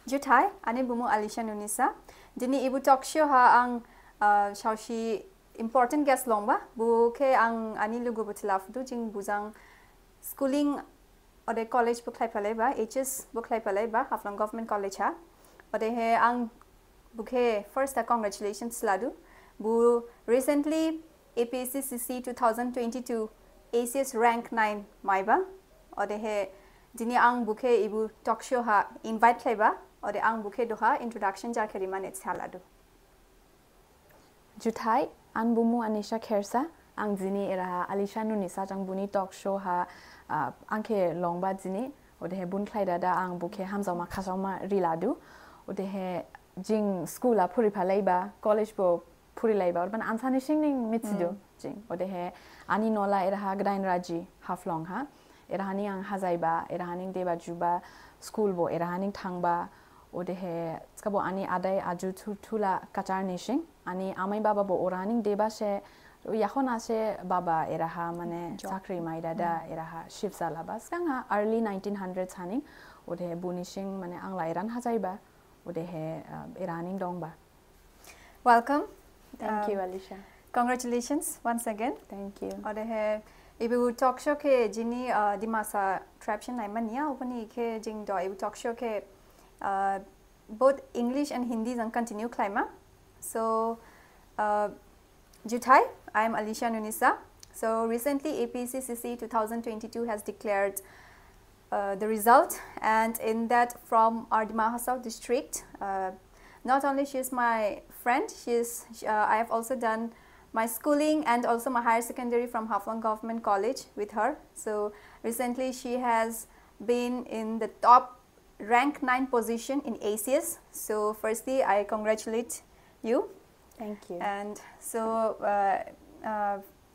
Jutai, ani bumu Alisha Nunisa. Dini ibu talk show ha ang shaushi important guest longba. Bu ke ang ani lugu butilaf du jing buzang schooling ode college book lai palai ba ACS book lai palai ba Haflang Government College ha. Ode he ang buke first congratulations ladu. Bu recently APSC CCE 2022 ACS rank 9 maiba. Ode he dini ang buke ibu talk show ha invite lai ba. Ode ang buke doha introduction jar khariman it's haladu. Jutai an bumu ANNESHA KHERSA ang zini era Alisha Nunisa jang buni talk show ha angke longba zini ode he bun khlai dada ang buke hamzaw ma khasaw ma riladu ode he jing school a phuri phalai ba college bo phuri lai ba ban ansani singning mitsido jing ode he ani nola era ha gdain raji haflong ha era hani ang hazai ba era haning deba juba school bo era haning thangba ode he skabo ani adai aju thula kachar nishing ani amai baba bo oraning deba she yakhona she baba era ha mane chakri mai dada era ha shivsala ba skanga early 1900s haning ode he bunishing mane angla iran hazai ba ode he iraning dong ba. Welcome. Thank you Alisha. Congratulations once again. Thank you. Ode he ibu talk show ke jini dimasa traption nai mania upani ke jing do ibu talk show ke both English and Hindi and continue climber. So Jutai, I am Alisha Nunisa. So recently APSC CCE 2022 has declared the result, and in that from our Dimahasao district, not only she is my friend, I have also done my schooling and also my higher secondary from Haflang Government College with her. So recently she has been in the top rank 9 position in ACS. So firstly I congratulate you. Thank you. And so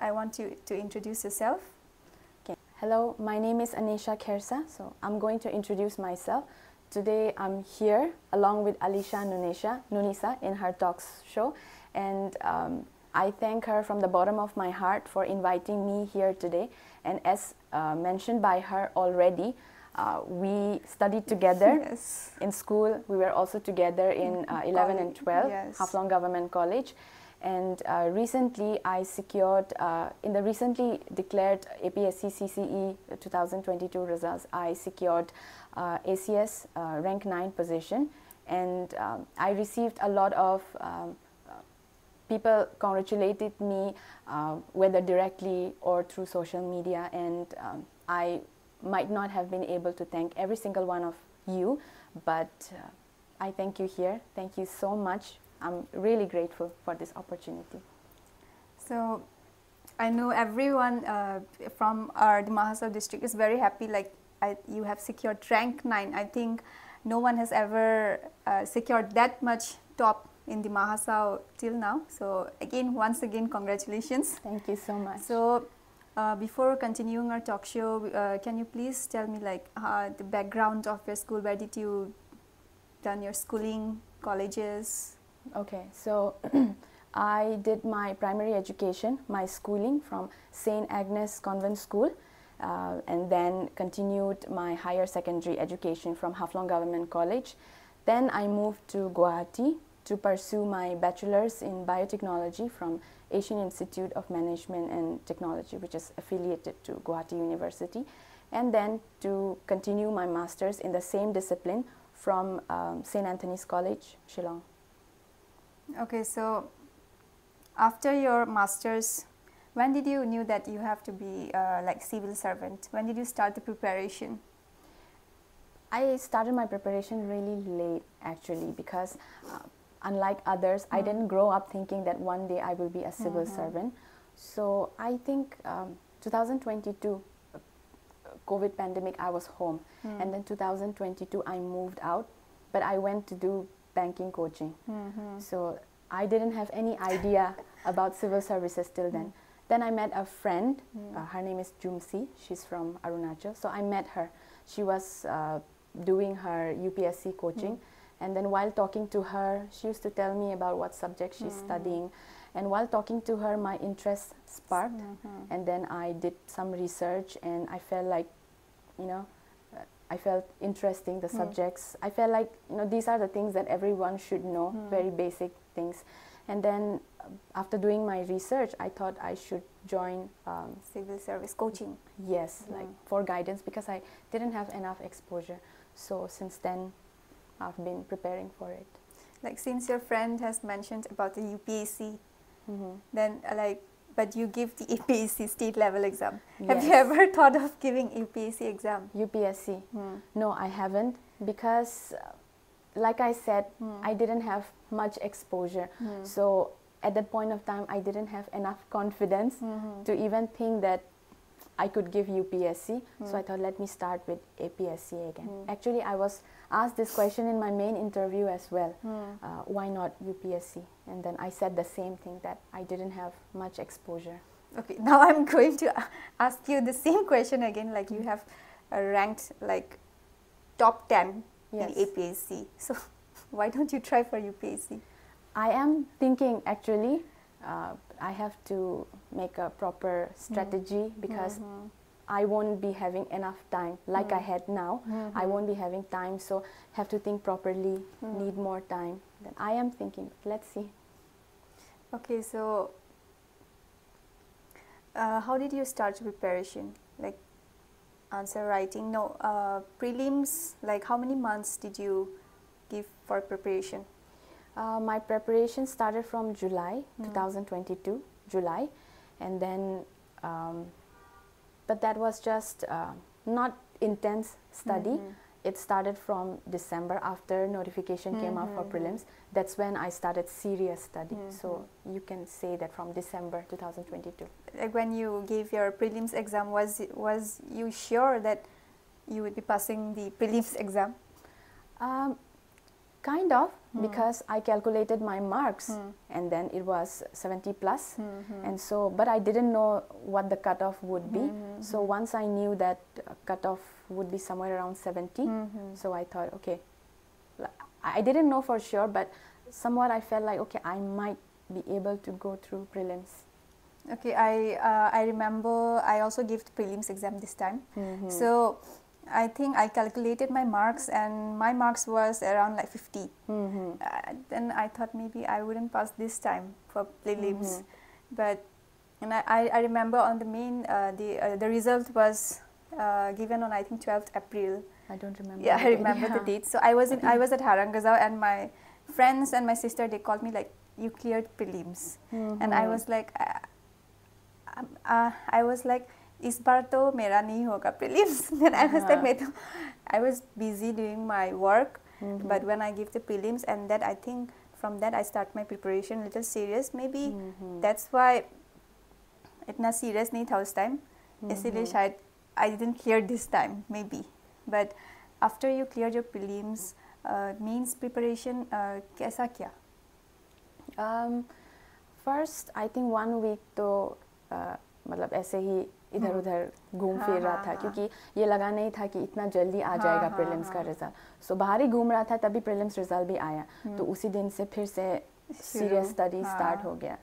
I want you to introduce yourself. Okay. Hello, my name is ANNESHA KHERSA. So I'm going to introduce myself. Today I'm here along with Alisha Nunisa in her talks show, and I thank her from the bottom of my heart for inviting me here today. And as mentioned by her already, we studied together in school. We were also together in 11 and 12, Haflang Government College. And recently I secured, in the recently declared APSC CCE 2022 results, I secured ACS rank 9 position. And I received a lot of people congratulated me, whether directly or through social media, and I might not have been able to thank every single one of you, but I thank you here. Thank you so much. I'm really grateful for this opportunity. So I know everyone from our Dimahasao district is very happy, like you have secured rank 9. I think no one has ever secured that much top in Dimahasao till now. So again, once again, congratulations. Thank you so much. So before continuing our talk show, can you please tell me like the background of your school? Where did you done your schooling, colleges? Okay, so I did my primary education, my schooling from St. Agnes Convent School, and then continued my higher secondary education from Haflang Government College. Then I moved to Guwahati to pursue my bachelor's in biotechnology from Asian Institute of Management and Technology, which is affiliated to Guwahati University, and then to continue my master's in the same discipline from St. Anthony's College, Shillong. Okay, so after your master's, when did you knew that you have to be like civil servant? When did you start the preparation? I started my preparation really late actually, because unlike others, I didn't grow up thinking that one day I will be a civil servant. So I think 2022, COVID pandemic, I was home. And then 2022, I moved out, but I went to do banking coaching. So I didn't have any idea about civil services till then. Then I met a friend, her name is Jumsi, she's from Arunachal. So I met her. She was doing her UPSC coaching. And then while talking to her, she used to tell me about what subject she's studying. And while talking to her, my interest sparked. And then I did some research, and I felt like, you know, I felt interesting, the subjects. I felt like, you know, these are the things that everyone should know, very basic things. And then after doing my research, I thought I should join civil service coaching. Yes, like for guidance, because I didn't have enough exposure. So since then, I've been preparing for it. Like since your friend has mentioned about the UPSC, then but you give the APSC state level exam. Yes. Have you ever thought of giving UPSC exam? UPSC? No, I haven't, because like I said, I didn't have much exposure. So at that point of time, I didn't have enough confidence to even think that I could give UPSC. So I thought, let me start with APSC again. Actually, I was asked this question in my main interview as well. Why not UPSC? And then I said the same thing, that I didn't have much exposure. Okay, now I'm going to ask you the same question again. Like you have ranked like top 10 in APSC. So why don't you try for UPSC? I am thinking, actually, I have to make a proper strategy, because I won't be having enough time like I had now. I won't be having time, so have to think properly, need more time. Then I am thinking, let's see. Okay, so how did you start preparation? Like answer writing? No, prelims, like how many months did you give for preparation? My preparation started from July 2022, July, and then, but that was just not intense study. It started from December, after notification came out for prelims. That's when I started serious study. So you can say that from December 2022. Like when you gave your prelims exam, was you sure that you would be passing the prelims exam? Kind of, because I calculated my marks, and then it was 70 plus, and so, but I didn't know what the cutoff would be. So once I knew that cutoff would be somewhere around 70, so I thought, okay, I didn't know for sure, but somewhat I felt like, okay, I might be able to go through prelims. Okay, I remember I also gave the prelims exam this time. So I think I calculated my marks, and my marks was around like 50. Then I thought maybe I wouldn't pass this time for prelims. But and I remember on the main the result was given on, I think, 12th April. I don't remember. Yeah, I remember the date. So I was at Harangazao, and my friends and my sister, they called me like, you cleared prelims. And I was like, इस बार तो मेरा नहीं होगा prelims. Then I was like, I was busy doing my work, but when I give the prelims, and that I think from that I start my preparation a little serious. Maybe that's why इतना serious नहीं था उस time. इसलिए शायद I didn't clear this time, maybe. But after you cleared your prelims, means preparation कैसा क्या? First, I think 1 week तो मतलब ऐसे ही इधर उधर घूम फिर रहा था, क्योंकि ये लगा नहीं था कि इतना जल्दी आ जाएगा प्रीलिम्स का रिजल्ट. सो बाहर ही घूम रहा था, तभी प्रीलिम्स रिजल्ट भी आया. तो उसी दिन से फिर से सीरियस स्टडी स्टार्ट हो गया.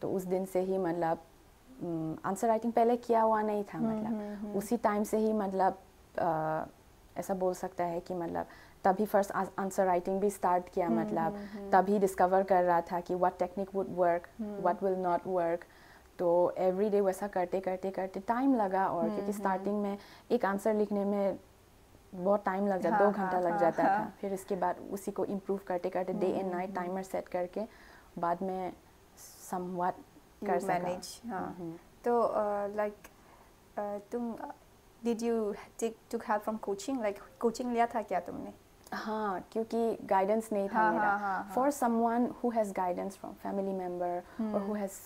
तो उस दिन से ही मतलब आंसर राइटिंग पहले किया हुआ नहीं था, मतलब उसी टाइम से ही मतलब ऐसा बोल सकता है कि मतलब तभी फर्स्ट आंसर राइटिंग भी स्टार्ट किया. मतलब तभी डिस्कवर कर रहा था कि what technique would work, what will not work. तो एवरी डे वैसा करते करते करते टाइम लगा. और क्योंकि स्टार्टिंग में एक आंसर लिखने में बहुत टाइम लग जाता, 2 घंटा लग जाता था. फिर इसके बाद उसी को इम्प्रूव करते करते day and night timer set करके बाद में समवट कर सका. तो लाइक तुम did you took help from coaching? Like coaching लिया था क्या तुमने? हाँ, क्योंकि गाइडेंस नहीं था मेरा. For someone who has guidance from family member और who has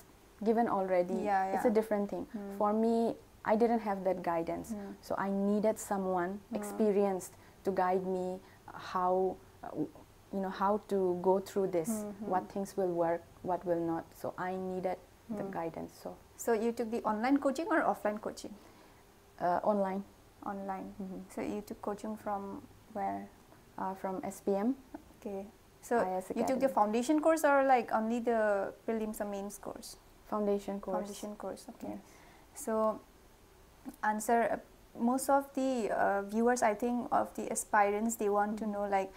given already, it's a different thing. For me, I didn't have that guidance, so I needed someone experienced to guide me how how to go through this, what things will work, what will not. So I needed the guidance. So you took the online coaching or offline coaching? Online. So you took coaching from where? From SPM. Okay, so you took the foundation course or like only the prelims or mains course? Foundation course. Okay. Yes. So answer most of the viewers, I think, of the aspirants, they want to know like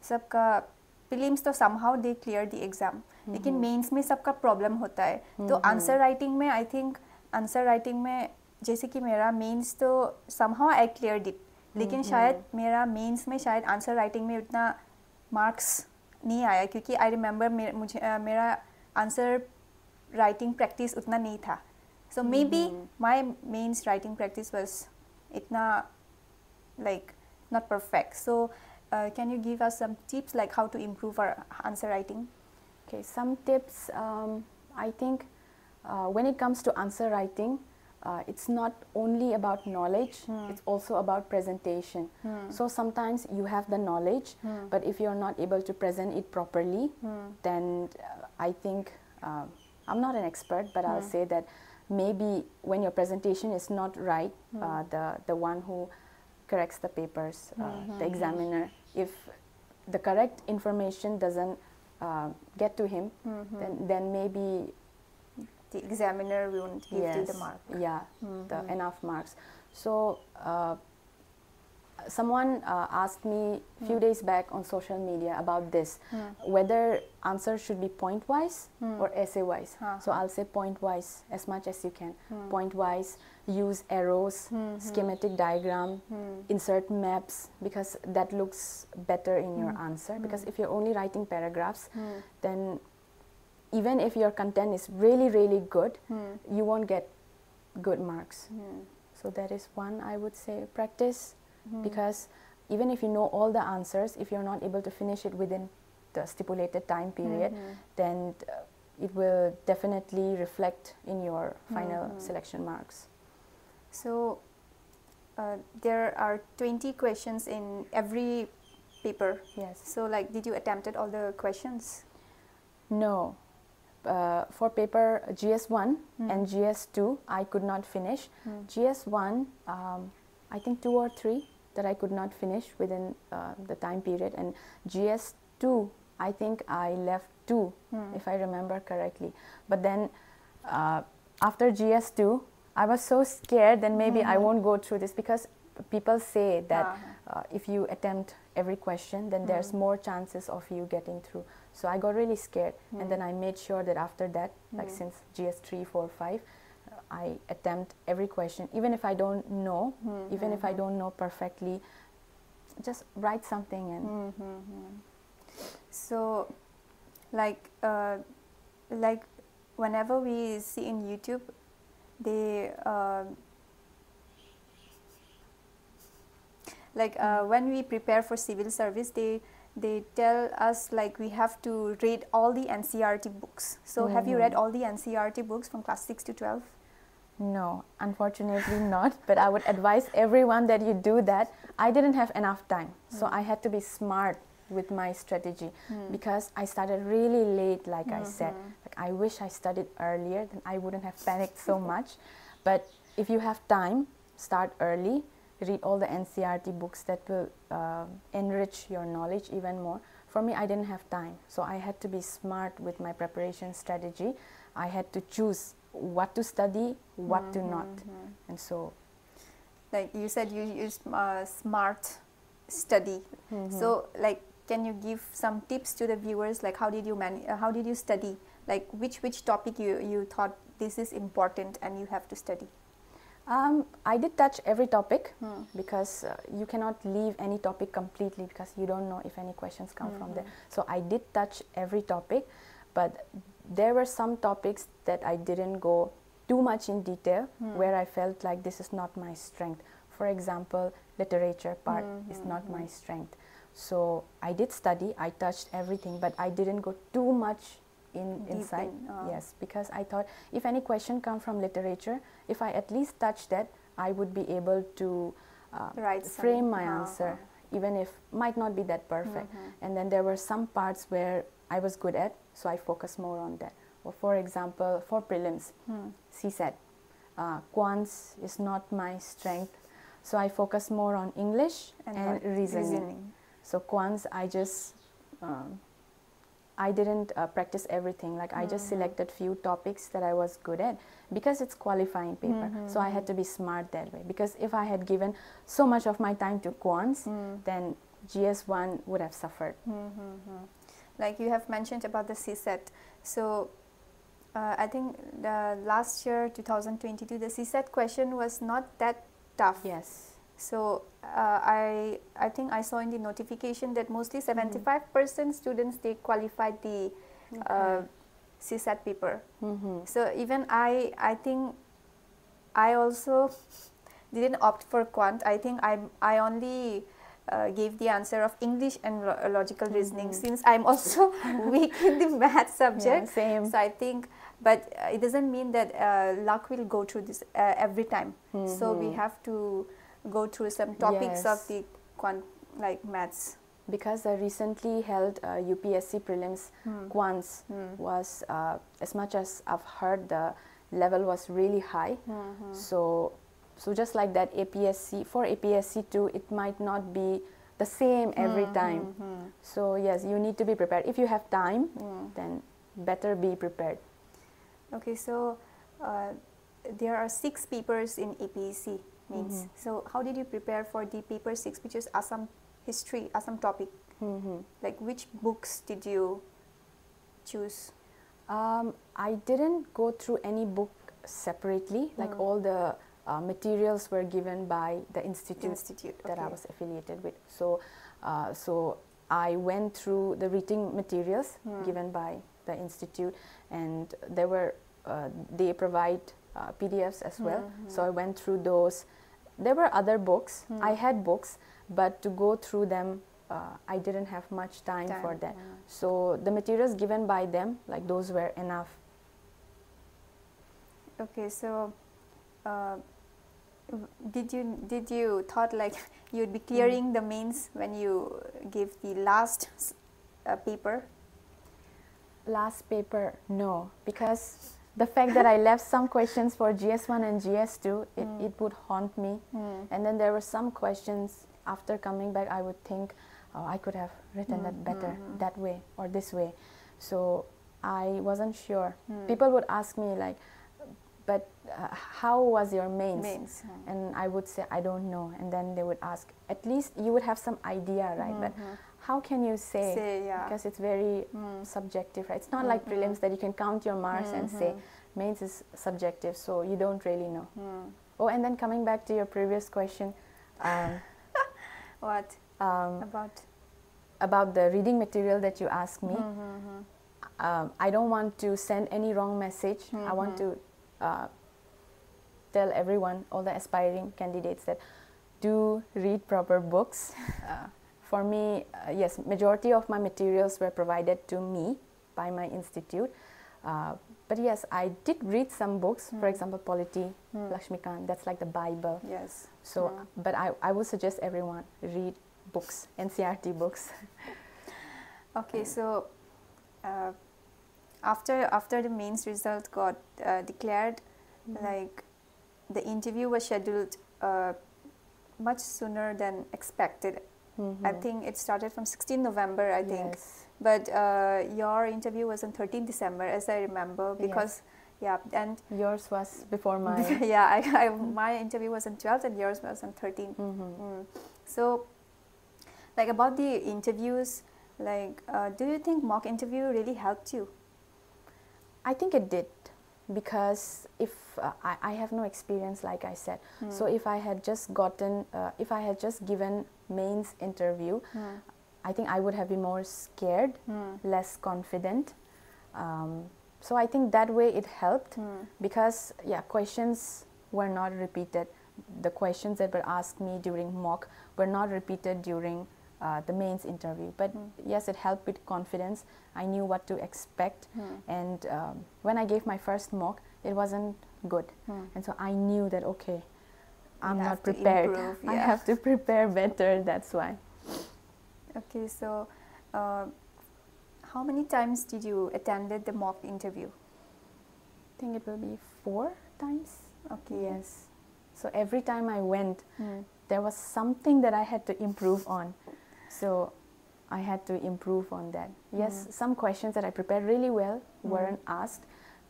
सबका prelims तो somehow they clear the exam, लेकिन mains में सबका problem होता है. तो answer writing में I think answer writing में जैसे कि मेरा mains तो somehow I cleared it, लेकिन शायद मेरा mains में शायद answer writing में उतना marks नहीं आया क्योंकि I remember मेरा answer writing practice उतना नहीं था. So maybe my mains writing practice was itna like not perfect. So can you give us some tips like how to improve our answer writing? Okay, some tips. I think when it comes to answer writing, it's not only about knowledge, it's also about presentation. So sometimes you have the knowledge, but if you're not able to present it properly, then I think, I'm not an expert, but I'll say that maybe when your presentation is not right, the one who corrects the papers, the examiner, if the correct information doesn't get to him, then maybe the examiner won't give you the mark. Yeah, the enough marks. So someone asked me a few days back on social media about this, whether answer should be point-wise or essay-wise. So I'll say point-wise as much as you can. Point-wise, use arrows, schematic diagram, insert maps, because that looks better in your answer. Because if you're only writing paragraphs, then even if your content is really, really good, you won't get good marks. So that is one, I would say, practice. Because even if you know all the answers, if you're not able to finish it within the stipulated time period, then it will definitely reflect in your final selection marks. So there are 20 questions in every paper. Yes. So like, did you attempted all the questions? No. For paper GS1 and GS2, I could not finish. GS1, I think 2 or 3 that I could not finish within the time period, and GS2, I think I left 2, if I remember correctly. But then after GS2, I was so scared that maybe I won't go through this, because people say that if you attempt every question, then there's more chances of you getting through. So I got really scared, and then I made sure that after that, like since GS3, 4, 5, I attempt every question, even if I don't know, even if I don't know perfectly, just write something and. So, like whenever we see in YouTube, they when we prepare for civil service, they tell us like we have to read all the NCERT books. So have you read all the NCERT books from class 6 to 12? No, unfortunately not, but I would advise everyone that you do that. I didn't have enough time, so I had to be smart with my strategy, because I started really late, like I said. Like, I wish I studied earlier, then I wouldn't have panicked so much. But if you have time, start early, read all the NCERT books that will enrich your knowledge even more. For me, I didn't have time, so I had to be smart with my preparation strategy. I had to choose what to study, what to not, and so. Like you said, you used smart study. So, like, can you give some tips to the viewers? Like, how did you study? Like, which topic you thought this is important and you have to study? I did touch every topic, because you cannot leave any topic completely, because you don't know if any questions come from there. So I did touch every topic, but there were some topics that I didn't go too much in detail, where I felt like this is not my strength. For example, literature part is not my strength. So I did study, I touched everything, but I didn't go too much inside. Yes, because I thought if any question come from literature, if I at least touch that, I would be able to frame my answer, even if might not be that perfect. And then there were some parts where I was good at, so I focused more on that. Or for example, for prelims, CSAT, quants is not my strength, so I focus more on English and reasoning. So quants, I just I didn't practice everything. Like I just selected few topics that I was good at because it's qualifying paper. So I had to be smart that way. Because if I had given so much of my time to quants, then GS1 would have suffered. Like you have mentioned about the CSET. So I think the last year, 2022, the CSET question was not that tough. Yes. So I think I saw in the notification that mostly 75% students, they qualified the CSAT paper. So even I think I also didn't opt for quant. I think I only gave the answer of English and logical reasoning, since I'm also weak in the math subject. Yeah, same. So I think, but it doesn't mean that luck will go through this every time. So we have to go through some topics of the quant, like maths. Because I recently held UPSC prelims quants was, as much as I've heard, the level was really high. So just like that, APSC, for APSC too, it might not be the same every time. So yes, you need to be prepared. If you have time, then better be prepared. Okay, so there are 6 papers in APSC mains. So how did you prepare for the paper 6, which is Assam history, Assam topic? Like which books did you choose? I didn't go through any book separately. Like all the materials were given by the institute that I was affiliated with. So, so I went through the reading materials given by the institute, and there were they provide PDFs as well. So I went through those. There were other books. I had books, but to go through them, I didn't have much time for that. So the materials given by them, like those were enough. Okay, so did you thought like you'd be clearing the mains when you gave the last paper? Last paper, no, because the fact that I left some questions for GS1 and GS2, it would haunt me. And then there were some questions after coming back, I would think, oh, I could have written that better that way or this way. So I wasn't sure. People would ask me like, but how was your mains? And I would say, I don't know. And then they would ask, at least you would have some idea, right? But how can you say? Because it's very subjective, right? It's not like prelims that you can count your marks and say. Mains is subjective, so you don't really know. Oh, and then coming back to your previous question. What? About the reading material that you asked me. I don't want to send any wrong message. I want to tell everyone, all the aspiring candidates, that do read proper books. For me, yes, majority of my materials were provided to me by my institute. But yes, I did read some books, for example, Polity, Lakshmikant, that's like the Bible. Yes. So, but I would suggest everyone read books, NCRT books. Okay, so after the mains result got declared, like the interview was scheduled much sooner than expected. I think it started from 16 November, I think. But your interview was on 13 December, as I remember, because, and yours was before mine. My interview was on 12th and yours was on 13th. So, like about the interviews, like, do you think mock interview really helped you? I think it did, because if I have no experience, like I said, so if I had just gotten, if I had just given mains interview, I think I would have been more scared, less confident. So I think that way it helped, because questions were not repeated. The questions that were asked me during mock were not repeated during the mains interview. But yes, it helped with confidence. I knew what to expect, and when I gave my first mock, it wasn't good, and so I knew that, okay, I'm not prepared. I have to prepare better. That's why. Okay, so how many times did you attended the mock interview? I think it will be 4 times. Okay. Yes. So every time I went, there was something that I had to improve on. So I had to improve on that. Yes, some questions that I prepared really well weren't asked,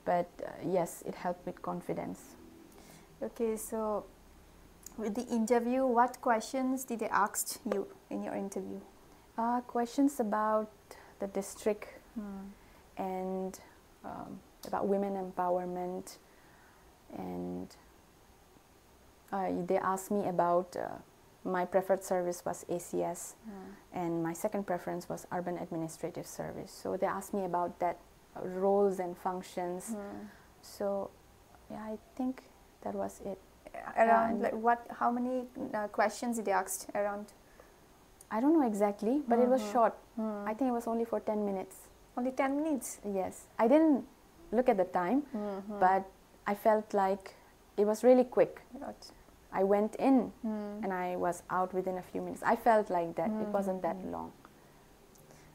but yes, it helped with confidence. Okay, so with the interview, what questions did they ask you in your interview? Questions about the district and about women empowerment, and they asked me about my preferred service was ACS, and my second preference was urban administrative service. So they asked me about that roles and functions. So yeah, I think that was it. Around like how many questions did they ask around? I don't know exactly, but it was short. I think it was only for 10 minutes. Only 10 minutes? Yes. I didn't look at the time, but I felt like it was really quick. I went in and I was out within a few minutes. I felt like that. It wasn't that long.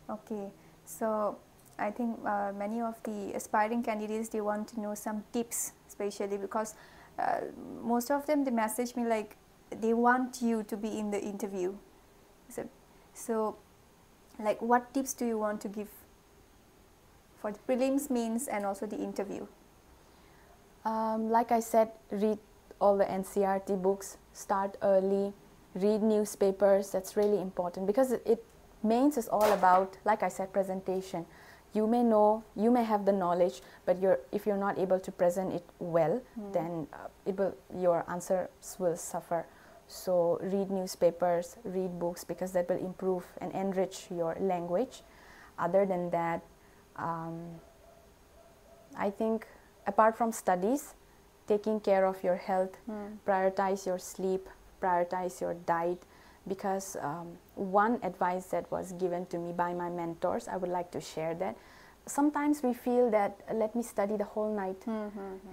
Okay. So I think many of the aspiring candidates, they want to know some tips, especially because most of them, they message me like they want you to be in the interview. So like what tips do you want to give for the prelims, mains and also the interview? Like I said, read all the NCERT books, start early, read newspapers. That's really important because mains is all about, like I said, presentation. You may know, you may have the knowledge, but if you're not able to present it well, then your answers will suffer. So read newspapers, read books, because that will improve and enrich your language. Other than that, I think apart from studies, taking care of your health, prioritize your sleep, prioritize your diet, because one advice that was given to me by my mentors, I would like to share that. Sometimes we feel that let me study the whole night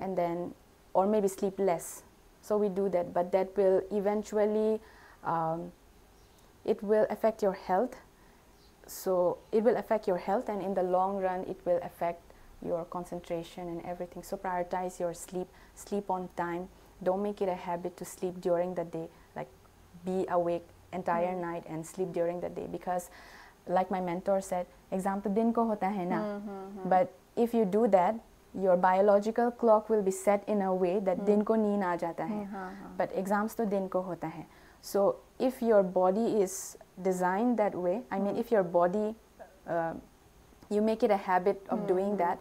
and then, or maybe sleep less. So we do that, but that will eventually, it will affect your health. So it will affect your health, and in the long run, it will affect your concentration and everything. So prioritize your sleep, sleep on time. Don't make it a habit to sleep during the day, like be awake entire night and sleep during the day, because like my mentor said, exam to din ko hota hai na. But if you do that, your biological clock will be set in a way that din ko neend aa jata hai. But exams to din ko hota hai. So if your body is designed that way, I mean if your body, you make it a habit of doing that,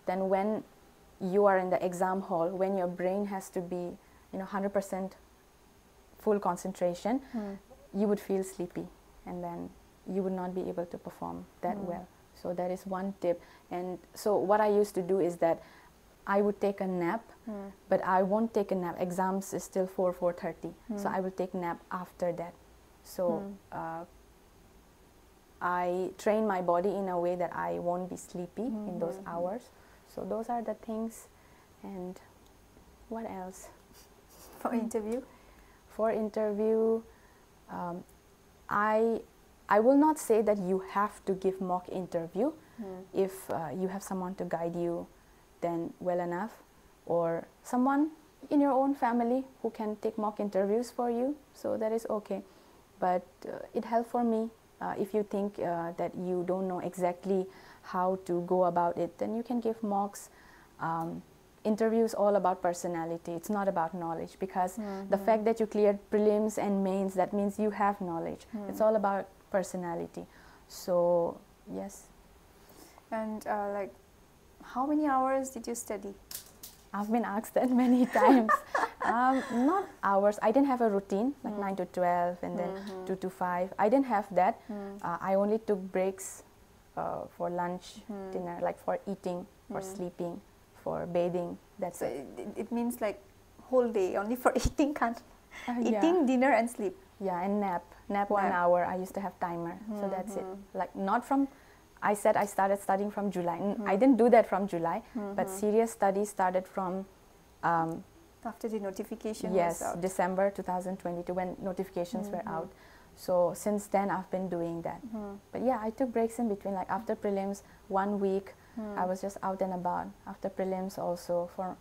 then when you are in the exam hall, when your brain has to be 100% full concentration, you would feel sleepy, and then you would not be able to perform that well. So that is one tip. And so what I used to do is that I would take a nap, but I won't take a nap. Exams is still 4:30, so I will take nap after that. So I train my body in a way that I won't be sleepy in those hours. So those are the things. And what else? For interview? For interview, I will not say that you have to give mock interview. If you have someone to guide you, then well enough, or someone in your own family who can take mock interviews for you, so that is okay. But it helped for me. If you think that you don't know exactly how to go about it, then you can give mocks. Interview is all about personality. It's not about knowledge, because the fact that you cleared prelims and mains, that means you have knowledge. It's all about personality. So yes. And like, how many hours did you study? I've been asked that many times. Not hours. I didn't have a routine, like 9 to 12 and then 2 to 5. I didn't have that. I only took breaks for lunch, dinner, like for eating, for sleeping, for bathing. That's it. It means like whole day only for eating, eating, dinner and sleep. Yeah, and nap 1 hour. I used to have timer, so that's it. Like not from, I said I started studying from July. I didn't do that from July, but serious studies started from after the notification yes, was out. December 2022, when notifications were out. So since then I've been doing that. But yeah, I took breaks in between, like after prelims 1 week I was just out and about. After prelims also for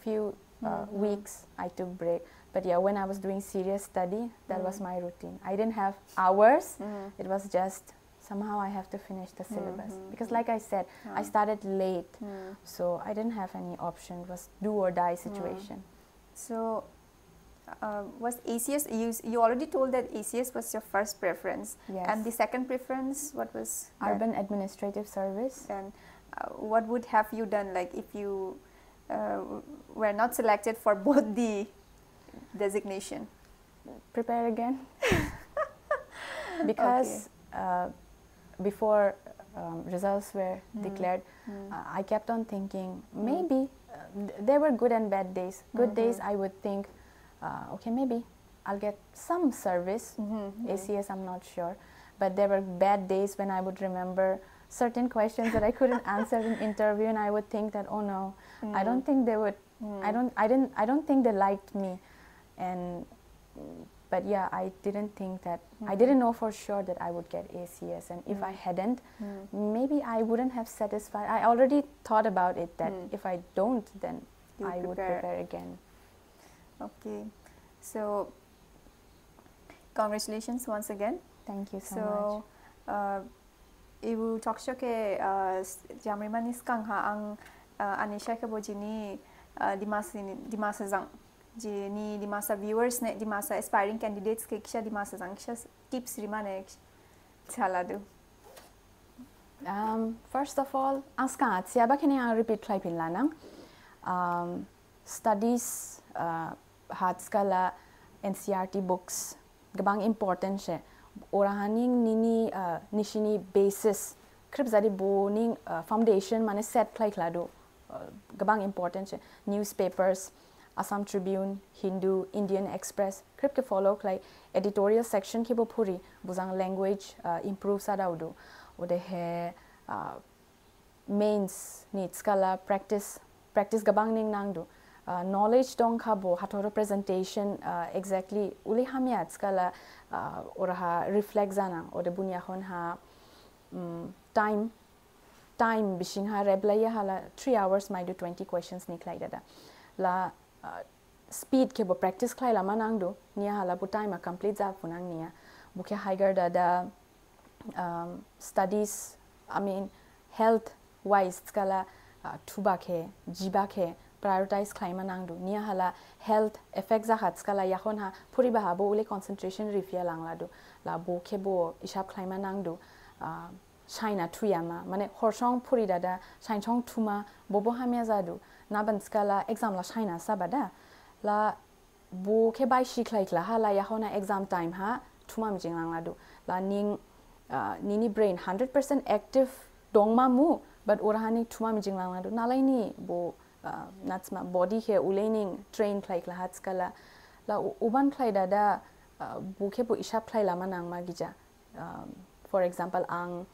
few weeks I took break. But yeah, when I was doing serious study, that was my routine. I didn't have hours, it was just somehow I have to finish the syllabus. Because like I said, I started late, so I didn't have any option. It was do or die situation. So was ACS, you already told that ACS was your first preference. Yes. And the second preference, what was that? Urban Administrative Service. And what would have you done, like if you were not selected for both the designation? Prepare again. Because before results were declared, I kept on thinking maybe there were good and bad days. Good days I would think, okay, maybe I'll get some service. ACS, I'm not sure. But there were bad days when I would remember certain questions that I couldn't answer in interview, and I would think that, oh no, I don't think they would. I don't think they liked me. And but yeah, I didn't think that, I didn't know for sure that I would get ACS, and if I hadn't, maybe I wouldn't have satisfied. I already thought about it that if I don't, then I would prepare again. Okay, so congratulations once again. Thank you so much. So, ibu talk show ke jamri manis kang ha ang ANNESHA ke bojini di masa zang jini di masa viewers ne di masa aspiring candidates ke kisha di masa zang kisha tips rimane chaladu. First of all, ang skat siapa kini ang repeat klai pinlanang studies hard skala NCERT books gabang important she. Orahaning nini nishini basis krip zari boning foundation mane set klai klado gabang important she. Newspapers, Assam Tribune, Hindu, Indian Express krip ke follow klai editorial section ki bo phuri buzang language improve sadaudu ode he mains needs skala practice gabang ning nangdu knowledge dong khabo hatoro presentation exactly uli hamiat skala oraha reflect zanang ode bunya hon ha time bishing ha reblaya hala 3 hours mai do 20 questions niklai dada la speed ke bo practice klai la manang do nia hala bu time complete za funang nia buke higher dada studies, I mean health wise skala tuba ke jiba ke prioritize klima nangdu nia hala health effects za hat skala yakhon ha puri ba bo ule concentration rifia langladu la bo ke bo ishap klima nangdu China tuyama mane horsong puri dada China tuma bobo hamya zadu naban skala exam la China sabada la bo ke bai shi klai kla hala yakhona exam time ha tuma mijing langladu la ning nini brain 100% active dongma mu but orahani tuma mijing langladu nalai ni bo natsma body here ulening train klai kla hat skala la uban klai dada buke bo ishap klai lama nang ma gija for example ang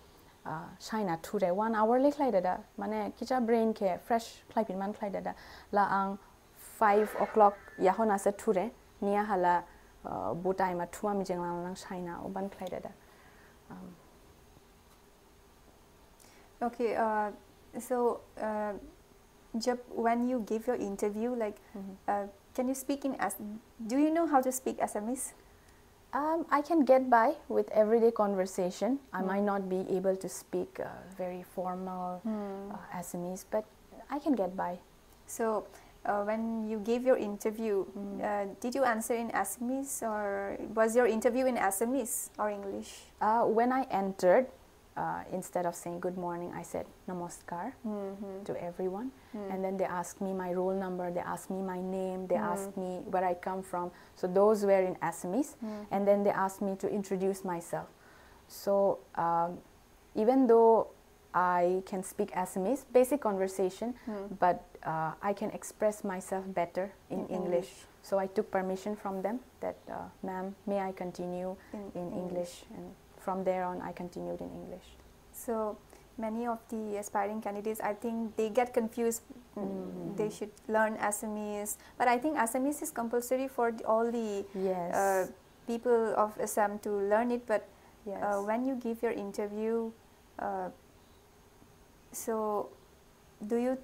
China ture 1 hour le klai dada mane kicha brain ke fresh klai pin man klai dada la ang 5 o'clock yahona se ture nia hala bo time ma tuma mijing lang China uban klai dada. Okay, so when you give your interview, like, can you speak in do you know how to speak Assamese? I can get by with everyday conversation. I might not be able to speak very formal Assamese, but I can get by. So when you gave your interview, did you answer in Assamese, or was your interview in Assamese or English? When I entered, instead of saying good morning, I said namaskar to everyone. And then they asked me my roll number, they asked me my name, they asked me where I come from. So those were in Assamese. And then they asked me to introduce myself. So even though I can speak Assamese, basic conversation, but I can express myself better in English. So I took permission from them that, ma'am, may I continue in English? And from there on, I continued in English. So many of the aspiring candidates, I think they get confused. They should learn Assamese, but I think Assamese is compulsory for all the people of Assam to learn it. But when you give your interview, so do you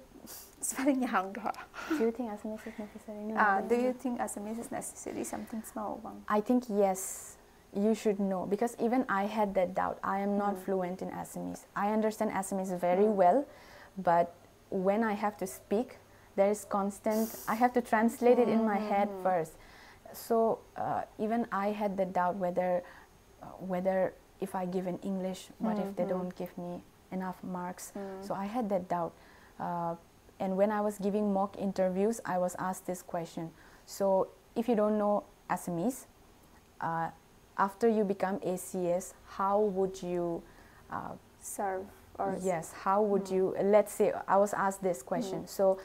spelling Do you think Assamese is necessary? Do you think Assamese is necessary? Something small one. I think yes. you should know, because even I had that doubt. I am not fluent in Assamese. I understand Assamese very well, but when I have to speak, there is constant, I have to translate it in my head first. So even I had the doubt whether if I give in English, what if they don't give me enough marks? So I had that doubt. And when I was giving mock interviews, I was asked this question. So if you don't know Assamese, after you become ACS, how would you serve? Or yes, how would you, let's say, I was asked this question. So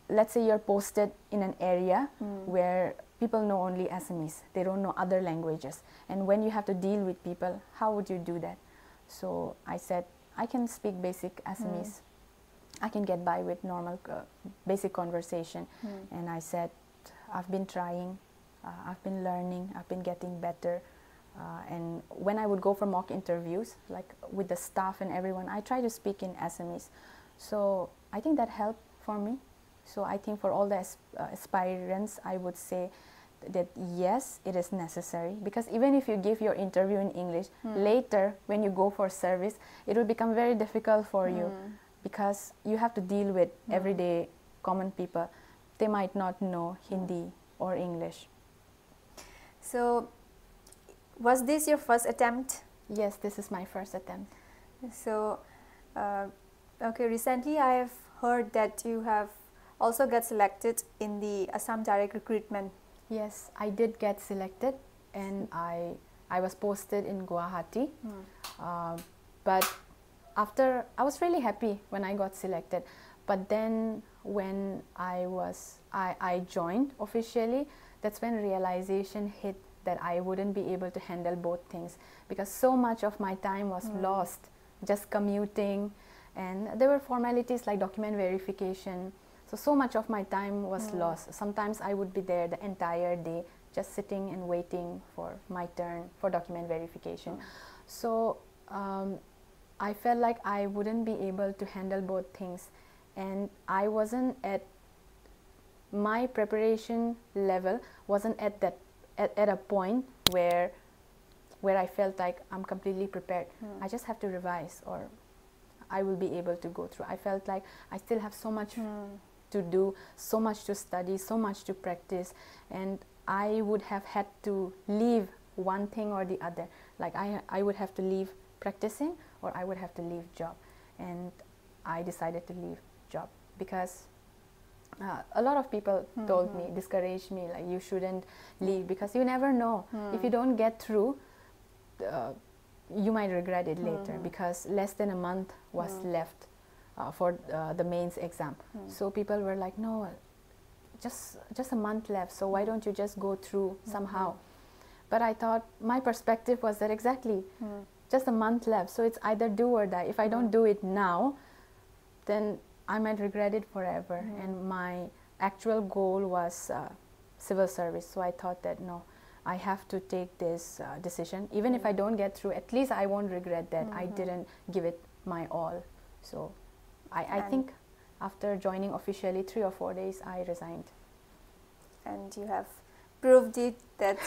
let's say you're posted in an area where people know only Assamese. They don't know other languages. And when you have to deal with people, how would you do that? So I said, I can speak basic Assamese. I can get by with normal basic conversation. And I said, I've been trying, I've been learning, I've been getting better. And when I would go for mock interviews, like with the staff and everyone, I try to speak in Assamese. So I think that helped for me. So I think for all the aspirants, I would say that yes, it is necessary, because even if you give your interview in English, later when you go for service, it will become very difficult for you, because you have to deal with everyday common people. They might not know Hindi or English. So was this your first attempt? Yes, this is my first attempt. So okay, recently I have heard that you have also got selected in the Assam Direct Recruitment. Yes, I did get selected, and I was posted in Guwahati. But after, I was really happy when I got selected. But then when I joined officially, that's when realization hit that I wouldn't be able to handle both things, because so much of my time was lost just commuting, and there were formalities like document verification. So much of my time was lost. Sometimes I would be there the entire day just sitting and waiting for my turn for document verification. So I felt like I wouldn't be able to handle both things, and I wasn't at my preparation level, wasn't at that at a point where I felt like I'm completely prepared. I just have to revise or I will be able to go through. I felt like I still have so much to do, so much to study, so much to practice, and I would have had to leave one thing or the other. Like I would have to leave practicing, or I would have to leave job, and I decided to leave job because a lot of people told me, discouraged me, like you shouldn't leave because you never know. If you don't get through, you might regret it later, because less than a month was left for the mains exam. So people were like, no, just a month left, so why don't you just go through somehow? But I thought, my perspective was that exactly, just a month left, so it's either do or die. If I don't do it now, then I might regret it forever. And my actual goal was civil service, so I thought that no, I have to take this decision. Even if I don't get through, at least I won't regret that I didn't give it my all. So I think after joining officially 3 or 4 days, I resigned. And you have proved it that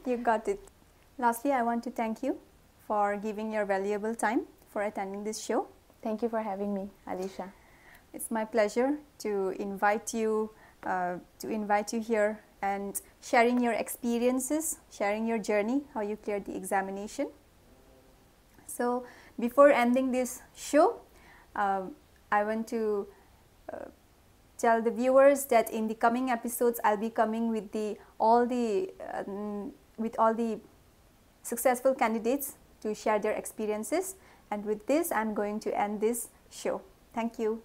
you got it. Lastly, I want to thank you for giving your valuable time for attending this show. Thank you for having me, Alisha. It's my pleasure to invite you here and sharing your experiences, sharing your journey, how you cleared the examination. So before ending this show, I want to tell the viewers that in the coming episodes, I'll be coming with all the successful candidates to share their experiences. And with this, I'm going to end this show. Thank you.